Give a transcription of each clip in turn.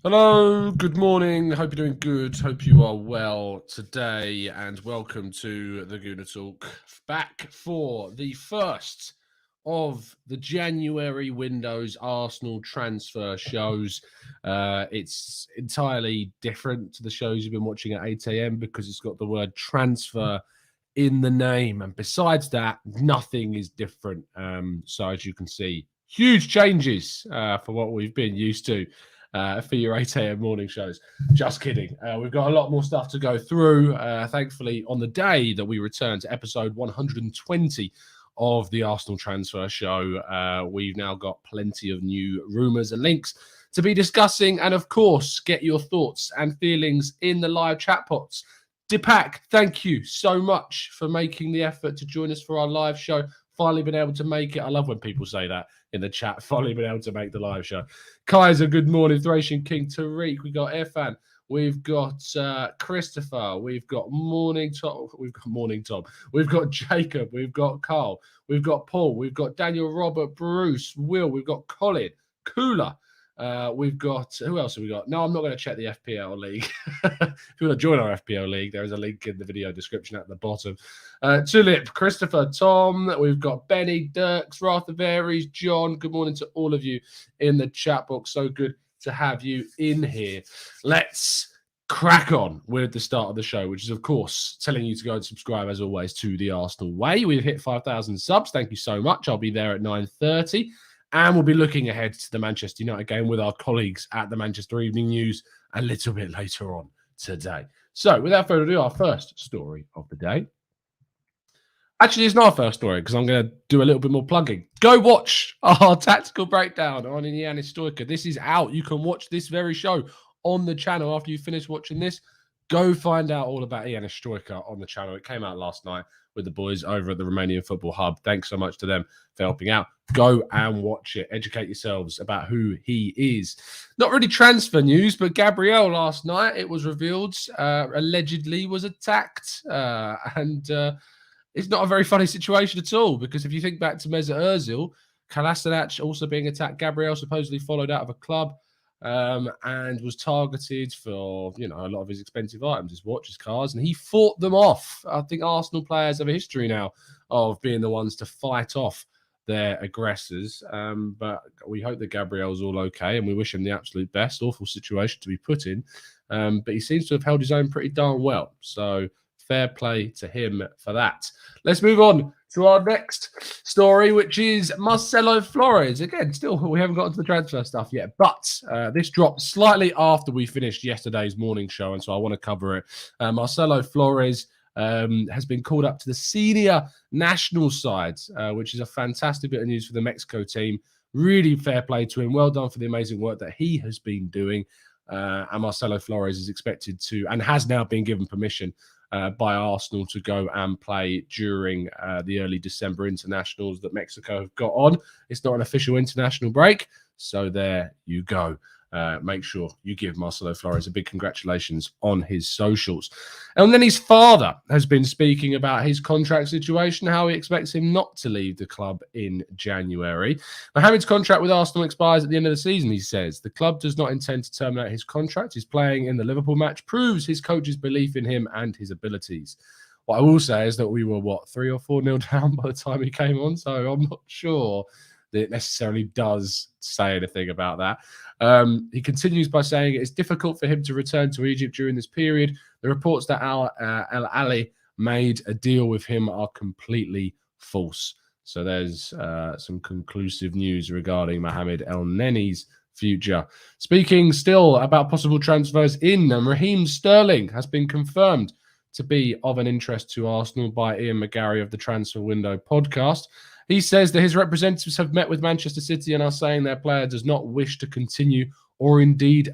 Hello, good morning. Hope you're doing good. Hope you are well today, and welcome to the Gooner Talk. Back for the first of the January window's Arsenal transfer shows. It's entirely different to the shows you've been watching at 8 a.m. because it's got the word transfer in the name, and besides that, nothing is different. So as you can see, huge changes for what we've been used to for your 8 a.m. morning shows. Just kidding. We've got a lot more stuff to go through. Thankfully, on the day that we return to episode 120 of the Arsenal transfer show, we've now got plenty of new rumours and links to be discussing. And of course, get your thoughts and feelings in the live chat pots. Dipak, thank you so much for making the effort to join us for our live show. Finally been able to make it. I love when people say that in the chat. Finally been able to make the live show. Kaiser, good morning. Thracian King, Tariq. We've got Irfan. We've got Christopher. We've got Morning Tom. We've got Jacob. We've got Carl. We've got Paul. We've got Daniel, Robert, Bruce, Will. We've got Colin, Cooler. We've got, who else have we got? No, I'm not going to check the FPL league. If you want to join our FPL league, there is a link in the video description at the bottom. Tulip, Christopher, Tom, we've got Benny, Dirks, Rather Varies, John. Good morning to all of you in the chat box. So good to have you in here. Let's crack on with the start of the show, which is, of course, telling you to go and subscribe, as always, to the Arsenal Way. We've hit 5,000 subs. Thank you so much. I'll be there at 9:30. And we'll be looking ahead to the Manchester United game with our colleagues at the Manchester Evening News a little bit later on today. So, without further ado, our first story of the day. Actually, it's not our first story because I'm going to do a little bit more plugging. Go watch our tactical breakdown on Elneny Stoica. This is out. You can watch this very show on the channel after you finish watching this. Go find out all about Elneny Stoica on the channel. It came out last night with the boys over at the Romanian Football Hub. Thanks so much to them for helping out. Go and watch it. Educate yourselves about who he is. Not really transfer news, but Gabriel last night, it was revealed, allegedly was attacked. It's not a very funny situation at all, because if you think back to Mesut Ozil, Kolasinac also being attacked, Gabriel supposedly followed out of a club and was targeted for, a lot of his expensive items, his watches, cars, and he fought them off. I think Arsenal players have a history now of being the ones to fight off their aggressors. But we hope that Gabriel's all okay, and we wish him the absolute best. Awful situation to be put in. But he seems to have held his own pretty darn well. So fair play to him for that. Let's move on to our next story, which is Marcelo Flores. Again, still, we haven't got to the transfer stuff yet, but this dropped slightly after we finished yesterday's morning show, and so I want to cover it. Marcelo Flores has been called up to the senior national side, which is a fantastic bit of news for the Mexico team. Really fair play to him. Well done for the amazing work that he has been doing. And Marcelo Flores is expected to, and has now been given permission by Arsenal to go and play during the early December internationals that Mexico have got on. It's not an official international break, so there you go. Make sure you give Marcelo Flores a big congratulations on his socials. And then his father has been speaking about his contract situation, how he expects him not to leave the club in January. Mohamed's contract with Arsenal expires at the end of the season, he says. The club does not intend to terminate his contract. His playing in the Liverpool match proves his coach's belief in him and his abilities. What I will say is that we were, 3 or 4-0 down by the time he came on, so I'm not sure that it necessarily does say anything about that. He continues by saying it is difficult for him to return to Egypt during this period. The reports that Al Ahly made a deal with him are completely false. So there's some conclusive news regarding Mohamed Elneny's future. Speaking still about possible transfers in, Raheem Sterling has been confirmed to be of an interest to Arsenal by Ian McGarry of the Transfer Window podcast. He says that his representatives have met with Manchester City and are saying their player does not wish to continue or indeed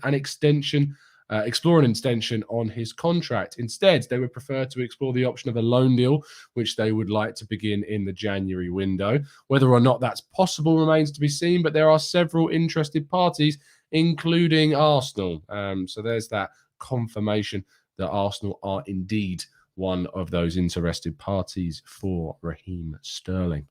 explore an extension on his contract. Instead, they would prefer to explore the option of a loan deal, which they would like to begin in the January window. Whether or not that's possible remains to be seen, but there are several interested parties, including Arsenal. So there's that confirmation that Arsenal are indeed one of those interested parties for Raheem Sterling.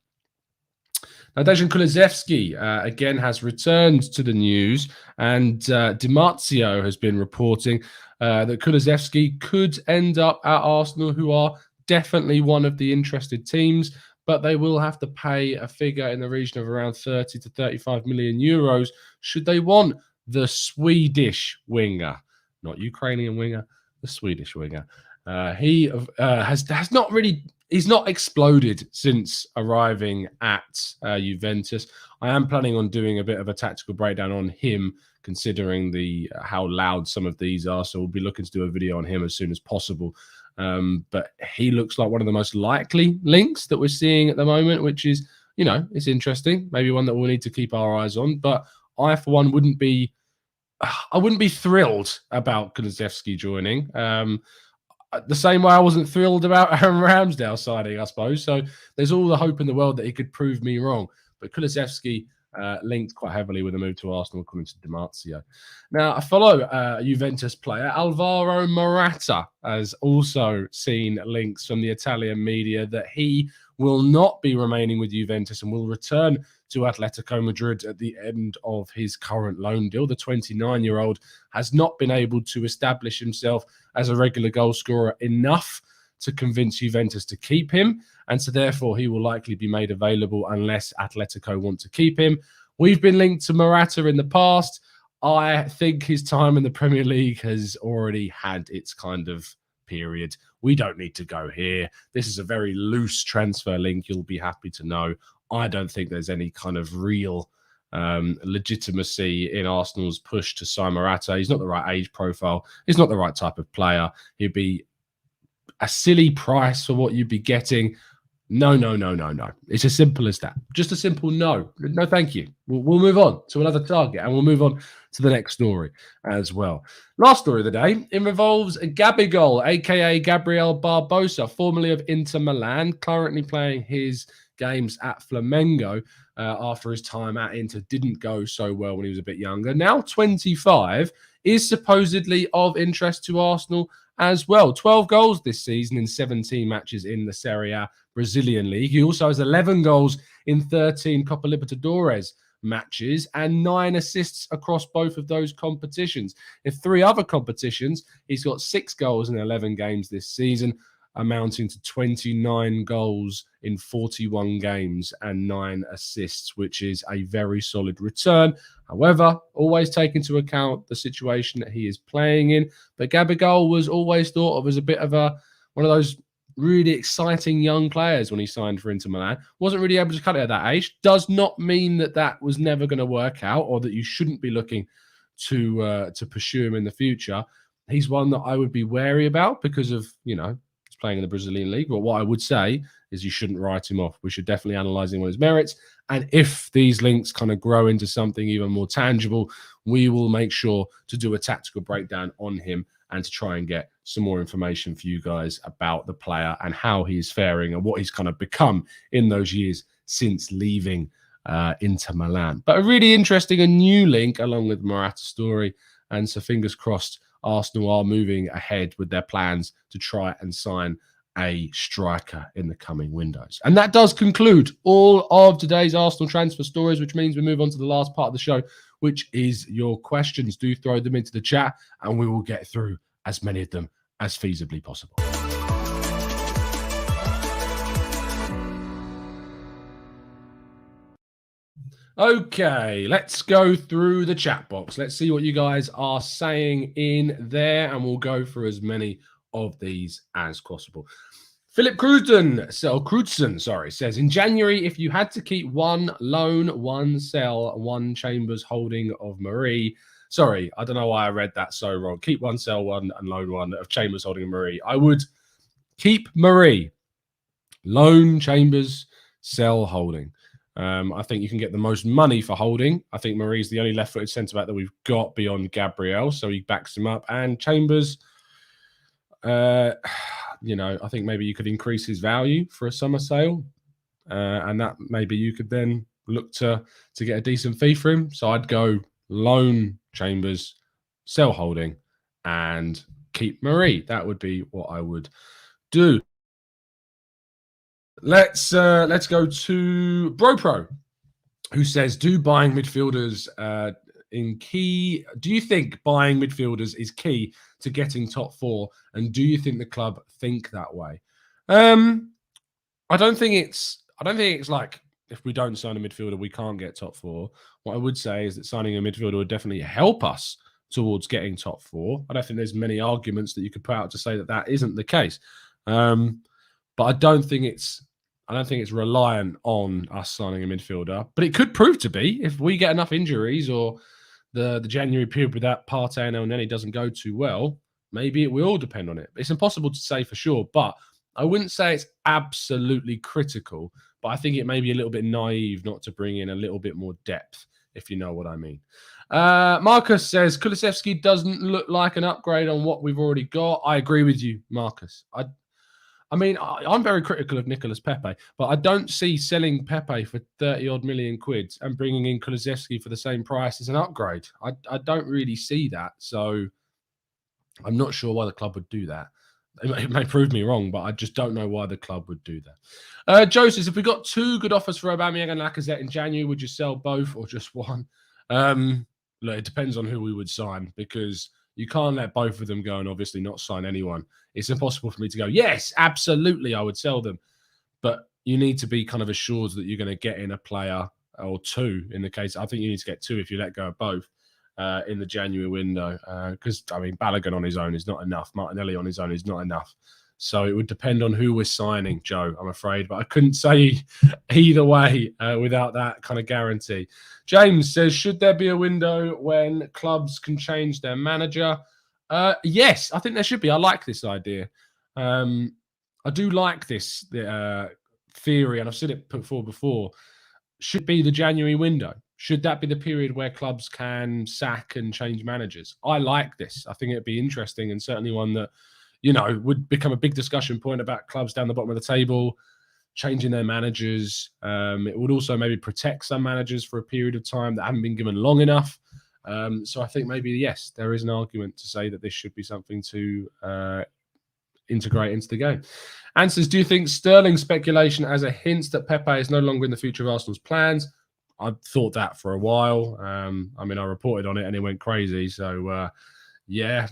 Now, Dejan Kulusevski again has returned to the news, and Di Marzio has been reporting that Kulusevski could end up at Arsenal, who are definitely one of the interested teams, but they will have to pay a figure in the region of around 30 to 35 million euros should they want the Swedish winger, not Ukrainian winger, the Swedish winger. He has not really. He's not exploded since arriving at Juventus. I am planning on doing a bit of a tactical breakdown on him, considering how loud some of these are. So we'll be looking to do a video on him as soon as possible. But he looks like one of the most likely links that we're seeing at the moment, which is, it's interesting. Maybe one that we'll need to keep our eyes on. But I, for one, wouldn't be thrilled about Kulusevski joining. The same way I wasn't thrilled about Aaron Ramsdale signing, I suppose. So there's all the hope in the world that he could prove me wrong. But Kulusevski linked quite heavily with a move to Arsenal, according to Di Marzio. Now, a fellow Juventus player, Alvaro Morata, has also seen links from the Italian media that he will not be remaining with Juventus and will return to Atletico Madrid at the end of his current loan deal. The 29-year-old has not been able to establish himself as a regular goal scorer enough to convince Juventus to keep him, and so therefore he will likely be made available unless Atletico want to keep him. We've been linked to Morata in the past. I think his time in the Premier League has already had its kind of period. We don't need to go here. This is a very loose transfer link, you'll be happy to know. I don't think there's any kind of real legitimacy in Arsenal's push to sign Morata. He's not the right age profile. He's not the right type of player. He'd be a silly price for what you'd be getting. No. It's as simple as that. Just a simple no. No, thank you. We'll move on to another target, and we'll move on to the next story as well. Last story of the day, it involves Gabigol, a.k.a. Gabriel Barbosa, formerly of Inter Milan, currently playing his games at Flamengo after his time at Inter didn't go so well when he was a bit younger. Now 25, is supposedly of interest to Arsenal as well. 12 goals this season in 17 matches in the Serie A Brazilian League. He also has 11 goals in 13 Copa Libertadores matches and 9 assists across both of those competitions. In 3 other competitions, he's got 6 goals in 11 games this season, amounting to 29 goals in 41 games and 9 assists, which is a very solid return. However, always take into account the situation that he is playing in. But Gabigol was always thought of as a bit of one of those really exciting young players when he signed for Inter Milan. Wasn't really able to cut it at that age. Does not mean that was never going to work out or that you shouldn't be looking to pursue him in the future. He's one that I would be wary about because of, playing in the Brazilian League. But what I would say is you shouldn't write him off. We should definitely analyze him on his merits. And if these links kind of grow into something even more tangible, we will make sure to do a tactical breakdown on him and to try and get some more information for you guys about the player and how he's faring and what he's kind of become in those years since leaving Inter Milan. But a really interesting and new link along with Morata's story. And so fingers crossed, Arsenal are moving ahead with their plans to try and sign a striker in the coming windows. And that does conclude all of today's Arsenal transfer stories, which means we move on to the last part of the show, which is your questions. Do throw them into the chat and we will get through as many of them as feasibly possible. Okay, let's go through the chat box. Let's see what you guys are saying in there, and we'll go through as many of these as possible. Philip Crutzen says, in January, if you had to keep one loan, one sell, one Chambers holding of Marie. Sorry, I don't know why I read that so wrong. Keep one, sell one, and loan one of Chambers holding of Marie. I would keep Marie, loan Chambers, sell holding. I think you can get the most money for holding. I think Marie's the only left-footed centre-back that we've got beyond Gabriel, so he backs him up. And Chambers, I think maybe you could increase his value for a summer sale, and that maybe you could then look to get a decent fee for him. So I'd go loan Chambers, sell holding, and keep Marie. That would be what I would do. Let's go to BroPro. who says, do you think buying midfielders is key to getting top four? And do you think the club think that way? I don't think it's like if we don't sign a midfielder, we can't get top four. What I would say is that signing a midfielder would definitely help us towards getting top four. I don't think there's many arguments that you could put out to say that that isn't the case. But I don't think it's reliant on us signing a midfielder. But it could prove to be if we get enough injuries or the January period with that Partey and Elneny doesn't go too well. Maybe it will depend on it. It's impossible to say for sure, but I wouldn't say it's absolutely critical, but I think it may be a little bit naive not to bring in a little bit more depth, if you know what I mean. Marcus says, Kulusevski doesn't look like an upgrade on what we've already got. I agree with you, Marcus. I mean, I'm very critical of Nicolas Pepe, but I don't see selling Pepe for 30-odd million quid and bringing in Kulusevski for the same price as an upgrade. I don't really see that, so I'm not sure why the club would do that. It may prove me wrong, but I just don't know why the club would do that. Joe says, if we got two good offers for Aubameyang and Lacazette in January, would you sell both or just one? Look, it depends on who we would sign, because you can't let both of them go and obviously not sign anyone. It's impossible for me to go, yes, absolutely, I would sell them. But you need to be kind of assured that you're going to get in a player or two in the case. I think you need to get two if you let go of both. In the January window, because I mean, Balogun on his own is not enough. Martinelli on his own is not enough. So it would depend on who we're signing, Joe, I'm afraid. But I couldn't say either way without that kind of guarantee. James says, should there be a window when clubs can change their manager? Yes, I think there should be. I like this idea. I do like this theory, and I've seen it put forward before. Should be the January window. Should that be the period where clubs can sack and change managers? I like this. I think it'd be interesting, and certainly one that, you know, would become a big discussion point about clubs down the bottom of the table changing their managers. It would also maybe protect some managers for a period of time that haven't been given long enough. So I think maybe, yes, there is an argument to say that this should be something to integrate into the game. And says, do you think Sterling speculation as a hint that Pepe is no longer in the future of Arsenal's plans? I've thought that for a while. I mean, I reported on it and it went crazy. So, yeah,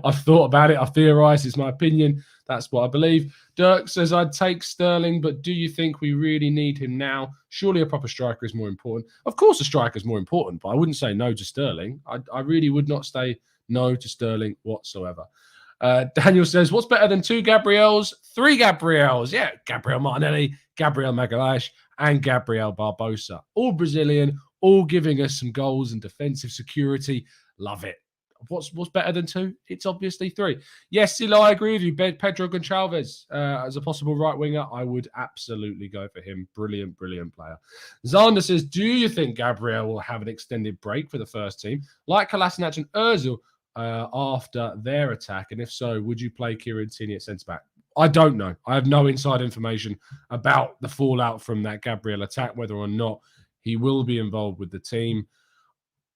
I've thought about it. I've theorised. It's my opinion. That's what I believe. Dirk says, I'd take Sterling, but do you think we really need him now? Surely a proper striker is more important. Of course a striker is more important, but I wouldn't say no to Sterling. I really would not say no to Sterling whatsoever. Daniel says, what's better than two Gabriels? Three Gabriels. Yeah, Gabriel Martinelli, Gabriel Magalhaes, and Gabriel Barbosa. All Brazilian, all giving us some goals and defensive security. Love it. What's better than two? It's obviously three. Yes, Silo, I agree with you. Pedro Gonçalves as a possible right winger, I would absolutely go for him. Brilliant, brilliant player. Zander says, do you think Gabriel will have an extended break for the first team, like Kolasinac and Ozil, after their attack? And if so, would you play Kieran Tierney at centre-back? I don't know. I have no inside information about the fallout from that Gabriel attack, whether or not he will be involved with the team.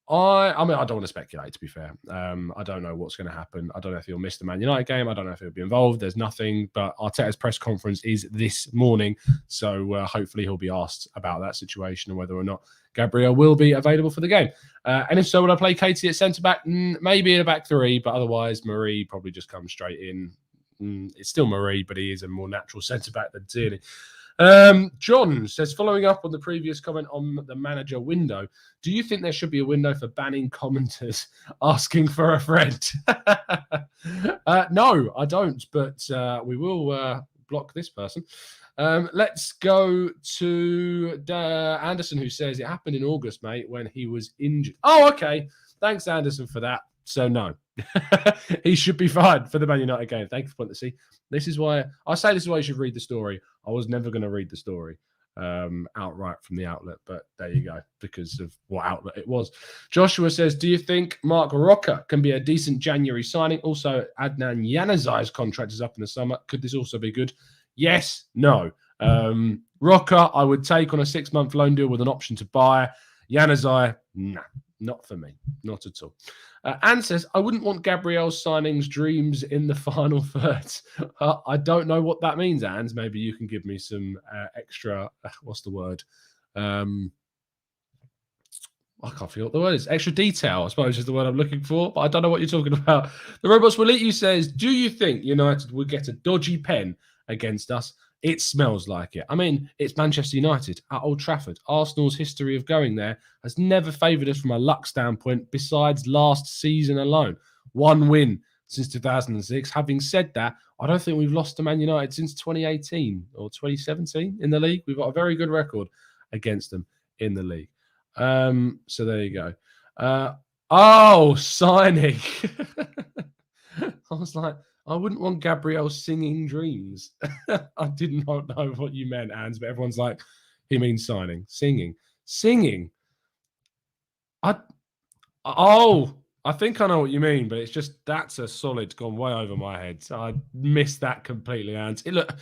I mean, I don't want to speculate, to be fair. I don't know what's going to happen. I don't know if he'll miss the Man United game. I don't know if he'll be involved. There's nothing. But Arteta's press conference is this morning. So hopefully he'll be asked about that situation and whether or not Gabriel will be available for the game. And if so, would I play Katie at centre-back? Maybe in a back three, but otherwise Marie probably just comes straight in. It's still Marie, but he is a more natural centre-back than Tierney. John says, following up on the previous comment on the manager window, do you think there should be a window for banning commenters asking for a friend? No, I don't, but we will block this person. Let's go to Anderson, who says it happened in August, mate, when he was injured. Oh, okay. Thanks, Anderson, for that. So, no. He should be fine for the Man United game. Thank you for pointing. See, this is why you should read the story. I was never going to read the story outright from the outlet, but there you go, because of what outlet it was. Joshua says, do you think Mark Roca can be a decent January signing? Also, Adnan Januzaj's contract is up in the summer. Could this also be good? Yes, no. Roca, I would take on a 6-month loan deal with an option to buy. Januzaj, nah, not for me. Not at all. Anne says, I wouldn't want Gabriel's signings dreams in the final third. I don't know what that means, Anne. Maybe you can give me some extra, what's the word? I can't figure out what the word is. Extra detail, I suppose, is the word I'm looking for, but I don't know what you're talking about. The Robots Will Eat You says, do you think United will get a dodgy pen against us? It smells like it. I mean, it's Manchester United at Old Trafford. Arsenal's history of going there has never favoured us from a luck standpoint, besides last season alone. One win since 2006. Having said that, I don't think we've lost to Man United since 2018 or 2017 in the league. We've got a very good record against them in the league. So there you go. Signing. I was like, I wouldn't want Gabriel singing dreams. I did not know what you meant, Ans, but everyone's like, he means signing. Singing. I think I know what you mean, but it's just that's a solid gone way over my head. So I missed that completely, Ans. Look,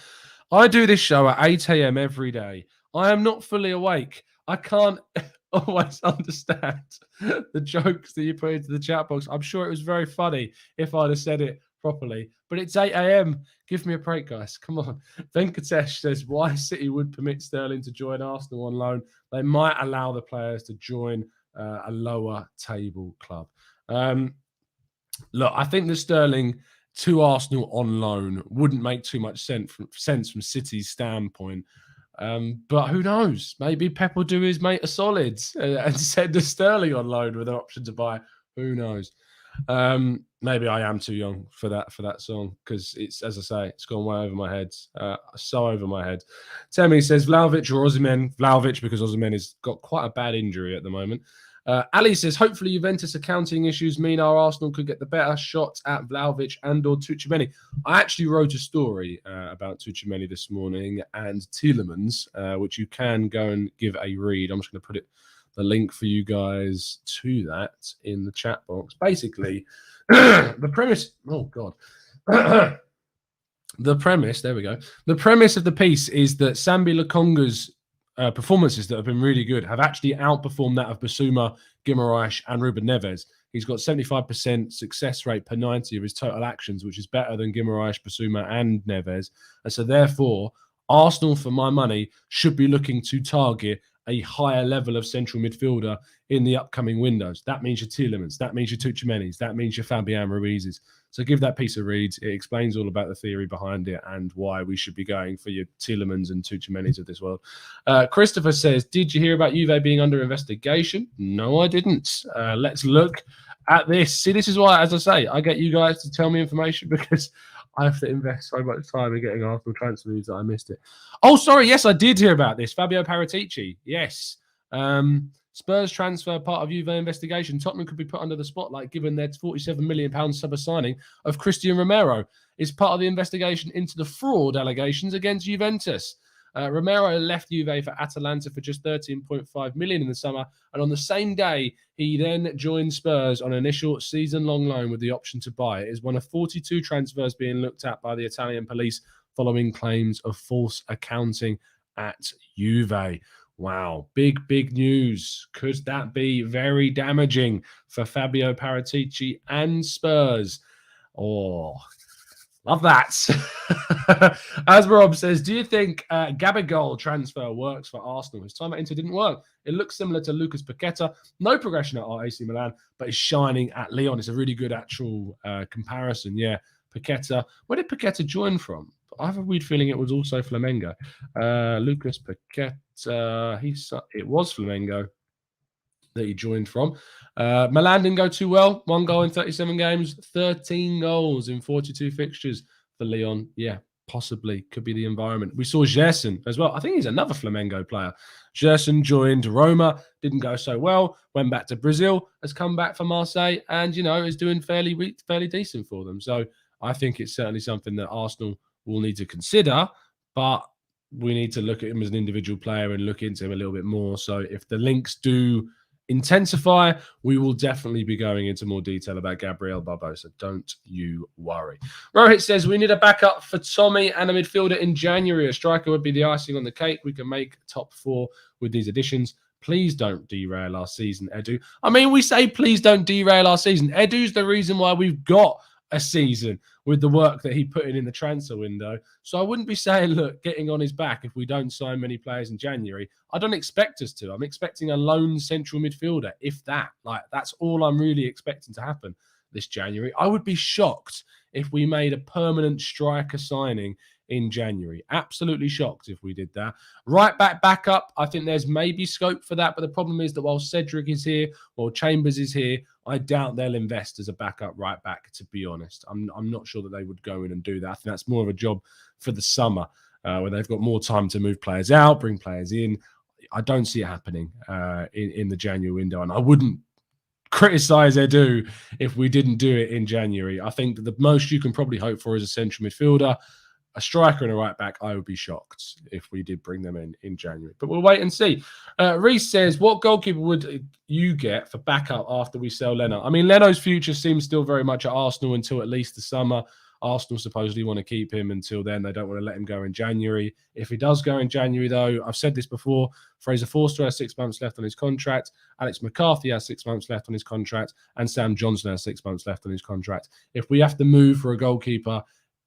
I do this show at 8 a.m. every day. I am not fully awake. I can't always understand the jokes that you put into the chat box. I'm sure it was very funny if I'd have said it properly, but it's 8 a.m. Give me a break, guys. Come on. Venkatesh says, why City would permit Sterling to join Arsenal on loan? They might allow the players to join a lower table club. Look, I think the Sterling to Arsenal on loan wouldn't make too much sense from City's standpoint. But who knows? Maybe Pep will do his mate a solid and send a Sterling on loan with an option to buy. Who knows? Maybe I am too young for that song, because it's, as I say, it's gone way over my head. So over my head. Temi says Vlahovic or Osimhen. Vlahovic, because Osimhen has got quite a bad injury at the moment. Ali says, hopefully Juventus accounting issues mean our Arsenal could get the better shot at Vlahovic and or Tchouaméni. I actually wrote a story about Tchouaméni this morning and Tielemans, which you can go and give a read. I'm just going to put the link for you guys to that in the chat box. Basically, the premise, the premise, there we go. The premise of the piece is that Sambi Lokonga's performances that have been really good have actually outperformed that of Basuma, Guimaraes, and Ruben Neves. He's got 75% success rate per 90 of his total actions, which is better than Guimaraes, Basuma, and Neves. And so therefore, Arsenal, for my money, should be looking to target a higher level of central midfielder in the upcoming windows. That means your Tielemans, that means your Tchouaménis, that means your Fabian Ruizes. So give that piece a read. It explains all about the theory behind it and why we should be going for your Tielemans and Tchouaménis of this world. Christopher says, did you hear about Juve being under investigation? No, I didn't. Let's look at this. See, this is why, as I say, I get you guys to tell me information, because I have to invest so much time in getting Arsenal transfer news that I missed it. Oh, sorry. Yes, I did hear about this. Fabio Paratici. Yes. Spurs transfer part of Juve investigation. Tottenham could be put under the spotlight given their £47 million summer signing of Christian Romero. Is part of the investigation into the fraud allegations against Juventus. Romero left Juve for Atalanta for just 13.5 million in the summer, and on the same day he then joined Spurs on an initial season-long loan with the option to buy. It is one of 42 transfers being looked at by the Italian police following claims of false accounting at Juve. Wow, big news. Could that be very damaging for Fabio Paratici and Spurs? Oh, love that. As Rob says, do you think Gabigol transfer works for Arsenal? His time at Inter didn't work. It looks similar to Lucas Paqueta. No progression at AC Milan, but is shining at Lyon. It's a really good actual comparison. Yeah, Paqueta. Where did Paqueta join from? I have a weird feeling it was also Flamengo. Lucas Paqueta. It was Flamengo that he joined from. Milan didn't go too well. 1 goal in 37 games, 13 goals in 42 fixtures for Lyon. Yeah, possibly could be the environment. We saw Gerson as well. I think he's another Flamengo player. Gerson joined Roma, didn't go so well, went back to Brazil, has come back for Marseille, and, is doing fairly decent for them. So I think it's certainly something that Arsenal will need to consider, but we need to look at him as an individual player and look into him a little bit more. So if the links do intensify, we will definitely be going into more detail about Gabriel Barbosa. Don't you worry. Rohit says, we need a backup for Tommy and a midfielder in January. A striker would be the icing on the cake. We can make top 4 with these additions. Please don't derail our season, Edu. I mean, we say please don't derail our season. Edu's the reason why we've got a season with the work that he put in the transfer window. So I wouldn't be saying, look, getting on his back if we don't sign many players in January. I don't expect us to. I'm expecting a lone central midfielder, if that. Like, that's all I'm really expecting to happen this January. I would be shocked if we made a permanent striker signing in January. Absolutely shocked if we did that. Right back up, I think there's maybe scope for that, but the problem is that while Cedric is here, while Chambers is here, I doubt they'll invest as a backup right back, to be honest. I'm not sure that they would go in and do that. I think that's more of a job for the summer, where they've got more time to move players out, bring players in. I don't see it happening in the January window, and I wouldn't criticize Edu if we didn't do it in January. I think that the most you can probably hope for is a central midfielder, a striker and a right back. I would be shocked if we did bring them in January, but we'll wait and see. Reese says, what goalkeeper would you get for backup after we sell Leno? I mean, Leno's future seems still very much at Arsenal until at least the summer. Arsenal supposedly want to keep him until then. They don't want to let him go in January. If he does go in January, though, I've said this before, Fraser Forster has 6 months left on his contract. Alex McCarthy has 6 months left on his contract. And Sam Johnson has 6 months left on his contract. If we have to move for a goalkeeper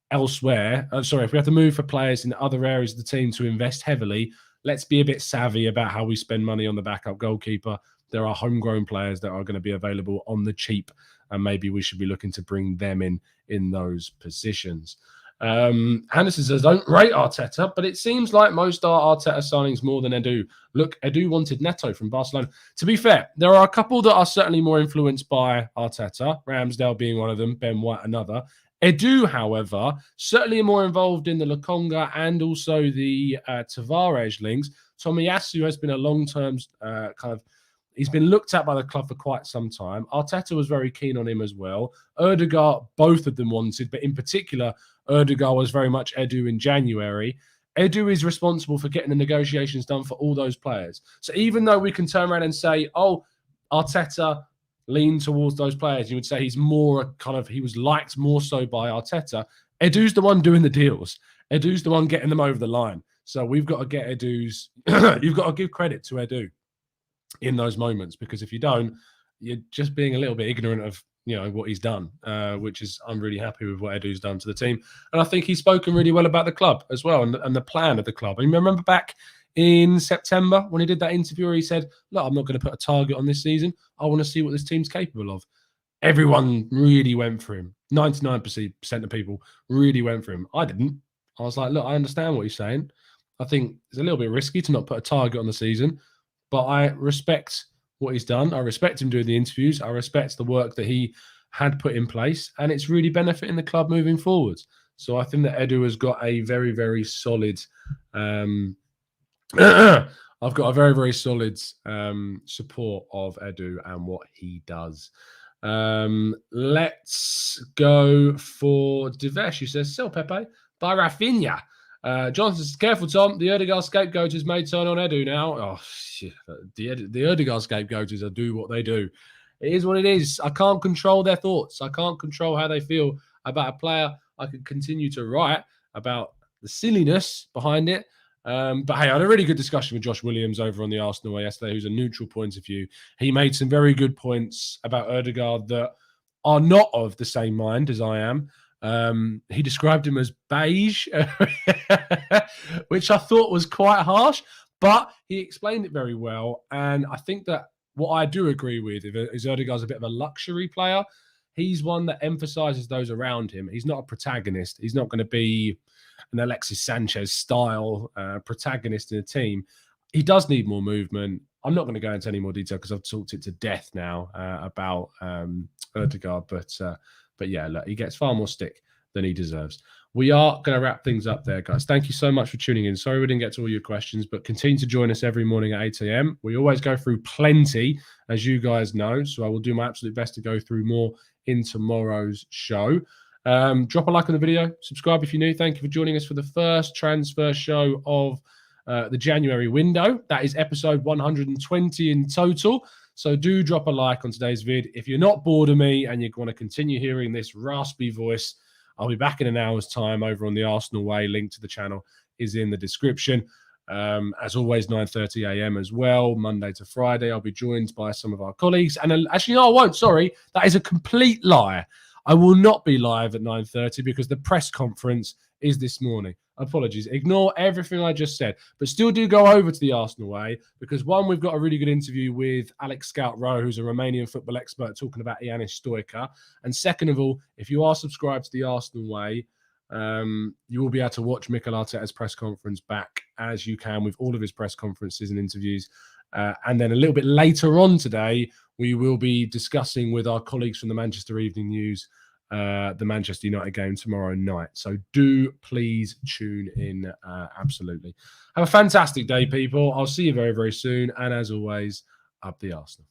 elsewhere, if we have to move for players in other areas of the team to invest heavily, let's be a bit savvy about how we spend money on the backup goalkeeper. There are homegrown players that are going to be available on the cheap, and maybe we should be looking to bring them in those positions. Henderson says, don't rate Arteta, but it seems like most are Arteta signings more than Edu. Look, Edu wanted Neto from Barcelona. To be fair, there are a couple that are certainly more influenced by Arteta, Ramsdale being one of them, Ben White another. Edu, however, certainly more involved in the Lokonga and also the Tavares links. Tomiyasu has been a long-term he's been looked at by the club for quite some time. Arteta was very keen on him as well. Ødegaard, both of them wanted, but in particular, Ødegaard was very much Edu in January. Edu is responsible for getting the negotiations done for all those players. So even though we can turn around and say, oh, Arteta leaned towards those players, you would say he's more he was liked more so by Arteta. Edu's the one doing the deals. Edu's the one getting them over the line. So we've got to get Edu's, you've got to give credit to Edu in those moments, because if you don't, you're just being a little bit ignorant of what he's done, which is, I'm really happy with what Edu's done to the team, and I think he's spoken really well about the club as well and the plan of the club. And remember back in September when he did that interview where he said, look, I'm not going to put a target on this season, I want to see what this team's capable of. Everyone really went for him. 99% of people really went for him. I didn't. I was like, look, I understand what he's saying. I think it's a little bit risky to not put a target on the season, but I respect what he's done. I respect him doing the interviews. I respect the work that he had put in place, and it's really benefiting the club moving forwards. So I think that Edu has got a very, very solid I've got a very, very solid support of Edu and what he does. Let's go for Divesh, who says, sell Pepe by Rafinha. Johnson says, careful, Tom. The Ødegaard scapegoaters may turn on Edu now. Oh, shit. The Ødegaard scapegoaters do what they do. It is what it is. I can't control their thoughts. I can't control how they feel about a player. I could continue to write about the silliness behind it. But hey, I had a really good discussion with Josh Williams over on the Arsenal Way yesterday, who's a neutral point of view. He made some very good points about Ødegaard that are not of the same mind as I am. He described him as beige, which I thought was quite harsh, but he explained it very well. And I think that what I do agree with is Ødegaard's a bit of a luxury player. He's one that emphasizes those around him. He's not a protagonist. He's not going to be an Alexis Sanchez style protagonist in a team. He does need more movement. I'm not going to go into any more detail because I've talked it to death now about Ødegaard, but yeah, look, he gets far more stick than he deserves. We are going to wrap things up there, guys. Thank you so much for tuning in. Sorry we didn't get to all your questions, but continue to join us every morning at 8 a.m. We always go through plenty, as you guys know, so I will do my absolute best to go through more in tomorrow's show. Drop a like on the video. Subscribe if you're new. Thank you for joining us for the first transfer show of the January window. That is episode 120 in total. So do drop a like on today's vid. If you're not bored of me and you want to continue hearing this raspy voice, I'll be back in an hour's time over on the Arsenal Way. Link to the channel is in the description. As always, 9:30 a.m. as well, Monday to Friday. I'll be joined by some of our colleagues. And actually, no, I won't. Sorry, that is a complete lie. I will not be live at 9:30 because the press conference is this morning. Apologies. Ignore everything I just said, but still do go over to the Arsenal Way because, one, we've got a really good interview with Alex Scout-Rowe, who's a Romanian football expert, talking about Ianis Stoica. And second of all, if you are subscribed to the Arsenal Way, you will be able to watch Mikel Arteta's press conference back, as you can with all of his press conferences and interviews. And then a little bit later on today, we will be discussing with our colleagues from the Manchester Evening News the Manchester United game tomorrow night. So do please tune in. Absolutely. Have a fantastic day, people. I'll see you very, very soon. And as always, up the Arsenal.